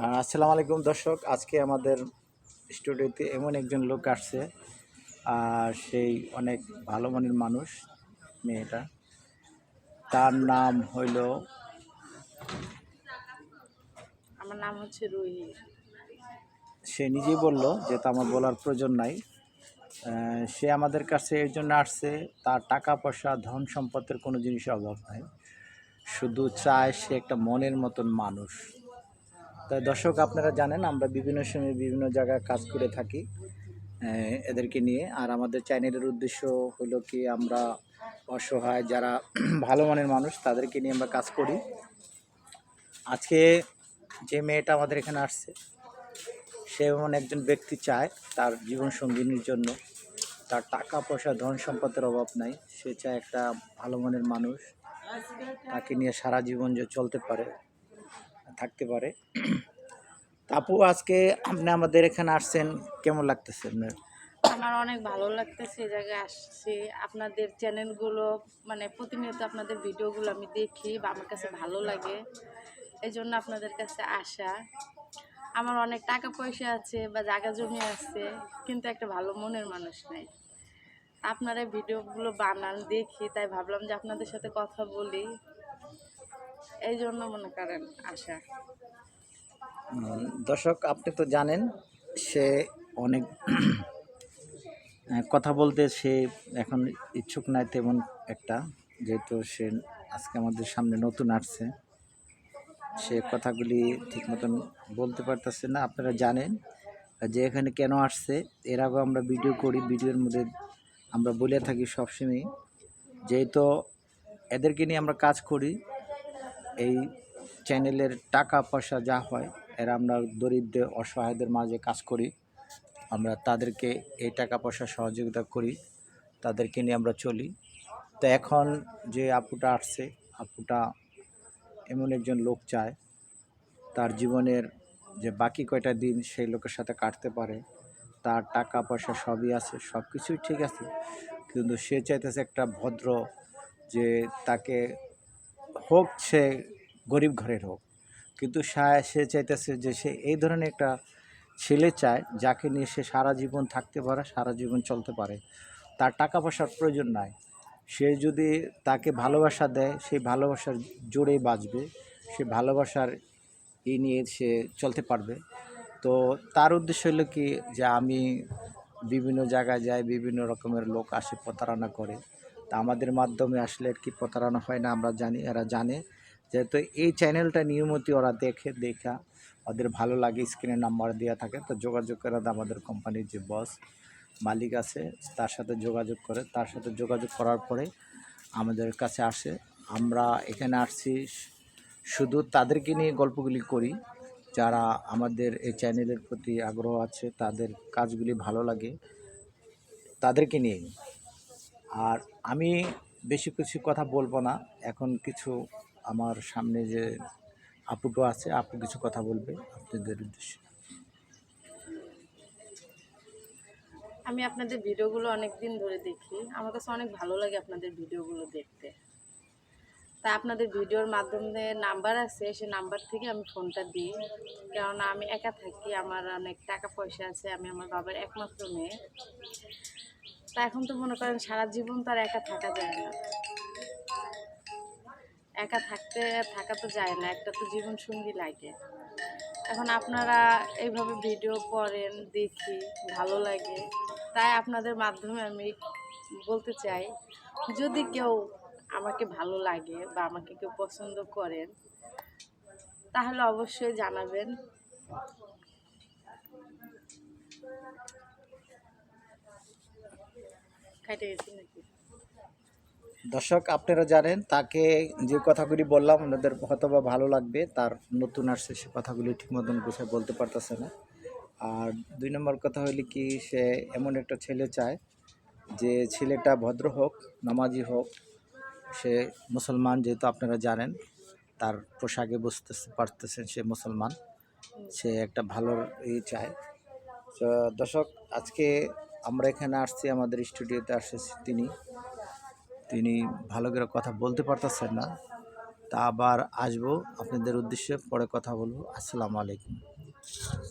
আসসালামু আলাইকুম দর্শক, আজকে আমাদের স্টুডিওতে এমন একজন লোক আসছে। সেই অনেক ভালো মনের মানুষ। মেয়েটা, তার নাম হইল, আমার নাম হচ্ছে রুহি। সে নিজেই বলল যে তা আমার বলার প্রয়োজন নাই। সে আমাদের কাছে এর জন্য আসছে, তার টাকা পয়সা ধন সম্পদের কোনো জিনিসের অভাব নাই, শুধু চায় সে একটা মনের মতন মানুষ। তাই দর্শক, আপনারা জানেন আমরা বিভিন্ন সময় বিভিন্ন জায়গায় কাজ করে থাকি এদেরকে নিয়ে। আর আমাদের চ্যানেলের উদ্দেশ্য হলো কি, আমরা অসহায় যারা ভালো মানের মানুষ তাদেরকে নিয়ে আমরা কাজ করি। আজকে যে মেয়েটা আমাদের এখানে আসছে, সে এমন একজন ব্যক্তি চায় তার জীবন সঙ্গিনীর জন্য। তার টাকা পয়সা ধন সম্পদের অভাব নাই, সে চায় একটা ভালো মানের মানুষ, তাকে নিয়ে সারা জীবন যে চলতে পারে, থাকতে পারে। আপু, আজকে আপনি আমাদের এখানে আসছেন, কেমন লাগতেছে আপনার? আমার অনেক ভালো লাগতেছে এই জায়গায় আসছি। আপনাদের চ্যানেলগুলো মানে প্রতিনিয়ত আপনাদের ভিডিওগুলো আমি দেখি বা আমার কাছে ভালো লাগে, এই জন্য আপনাদের কাছে আসা। আমার অনেক টাকা পয়সা আছে বা জায়গা জমি আছে, কিন্তু একটা ভালো মনের মানুষ নাই। আপনারা ভিডিওগুলো বানান দেখি, তাই ভাবলাম যে আপনাদের সাথে কথা বলি, এই জন্য মনে করেন আসা। দর্শক, আপনি তো জানেন সে অনেক কথা বলতে সে এখন ইচ্ছুক নাই তেমন একটা, যেহেতু সে আজকে আমাদের সামনে নতুন আসছে। সে কথাগুলি ঠিক মতন বলতে পারতেছে না। আপনারা জানেন যে এখানে কেন আসছে, এর আগেও আমরা ভিডিও করি, ভিডিওর মধ্যে আমরা বলে থাকি সবসময়, যেহেতু এদেরকে নিয়ে আমরা কাজ করি। এই চ্যানেলের টাকা পয়সা যা হয়, এরা আমরা দরিদ্র অসহায়দের মাঝে কাজ করি, আমরা তাদেরকে এই টাকা পয়সা সহযোগিতা করি, তাদেরকে নিয়ে আমরা চলি। তো এখন যে আপুটা আসছে, আপুটা এমন একজন লোক চায় তার জীবনের যে বাকি কয়টা দিন সেই লোকের সাথে কাটতে পারে। তার টাকা পয়সা সবই আছে, সব কিছুই ঠিক আছে, কিন্তু সে চাইতেছে একটা ভদ্র, যে তাকে হোক সে গরিব ঘরের হোক, কিন্তু সে চাইতেছে যে সে এই ধরনের একটা ছেলে চায় যাকে নিয়ে সে সারা জীবন থাকতে পারে, সারা জীবন চলতে পারে। তার টাকা পয়সার প্রয়োজন নাই। সে যদি তাকে ভালোবাসা দেয়, সেই ভালোবাসার জোরেই বাঁচবে, সে ভালোবাসার নিয়ে সে চলতে পারবে। তো তার উদ্দেশ্য হলো কি, যে আমি বিভিন্ন জায়গায় যাই, বিভিন্ন রকমের লোক আসে প্রতারণা করে। তা আমাদের মাধ্যমে আসলে আর কি প্রতারণা হয় না আমরা জানি, এরা জানে। যেহেতু এই চ্যানেলটা নিয়মিত ওরা দেখা ওদের ভালো লাগে, স্ক্রিনে নাম্বার দেওয়া থাকে, তো যোগাযোগ করে আমাদের কোম্পানির যে বস মালিক আছে তার সাথে যোগাযোগ করে, তার সাথে যোগাযোগ করার পরে আমাদের কাছে আসে। আমরা এখানে আসছি শুধু তাদেরকে নিয়ে গল্পগুলি করি যারা আমাদের এই চ্যানেলের প্রতি আগ্রহ আছে, তাদের কাজগুলি ভালো লাগে, তাদেরকে নিয়েই। আর আমি বেশি কিছু কথা বলবো না, এখন কিছু আমার সামনে যে আপুটো আছে, আপু কিছু কথা বলবে আপনাদের উদ্দেশ্যে। আমি আপনাদের ভিডিওগুলো অনেক দিন ধরে দেখি, আমার কাছে অনেক ভালো লাগে আপনাদের ভিডিওগুলো দেখতে। তা আপনাদের ভিডিওর মাধ্যমে নাম্বার আছে, সে নাম্বার থেকে আমি ফোনটা দিই, কেননা আমি একা থাকি, আমার অনেক টাকা পয়সা আছে, আমি আমার বাবার একমাত্র মেয়ে। তা এখন তো মনে করেন সারা জীবন তো আর একা থাকা যায় না, একা থাকা তো যায় না, একটা তো জীবন সঙ্গী লাগে। এখন আপনারা এইভাবে ভিডিও করেন দেখি, ভালো লাগে, তাই আপনাদের মাধ্যমে আমি বলতে চাই, যদি কেউ আমাকে ভালো লাগে বা আমাকে কেউ পছন্দ করেন, তাহলে অবশ্যই জানাবেন। খাইতে গেছি নাকি? দর্শক, আপনারা জানেন তাকে যে কথাগুলি বললাম ওনাদের হয়তো বা ভালো লাগবে, তার নতুন আসছে, সে কথাগুলি ঠিক মতন গুছিয়ে বলতে পারতেছে না। আর 2 নম্বর কথা হইলে কি, সে এমন একটা ছেলে চায় যে ছেলেটা ভদ্র হোক, নামাজি হোক, সে মুসলমান, যেহেতু আপনারা জানেন তার পোশাকে বুঝতে পারতেছেন সে মুসলমান, সে একটা ভালো চায়। তো দর্শক, আজকে আমরা এখানে আসছি, আমাদের স্টুডিওতে আসছে তিনি তিনি ভালো করে কথা বলতে পারতেছেন না, তা আবার আসবো আপনাদের উদ্দেশ্যে, পরে কথা বলবো। আসসালামু আলাইকুম।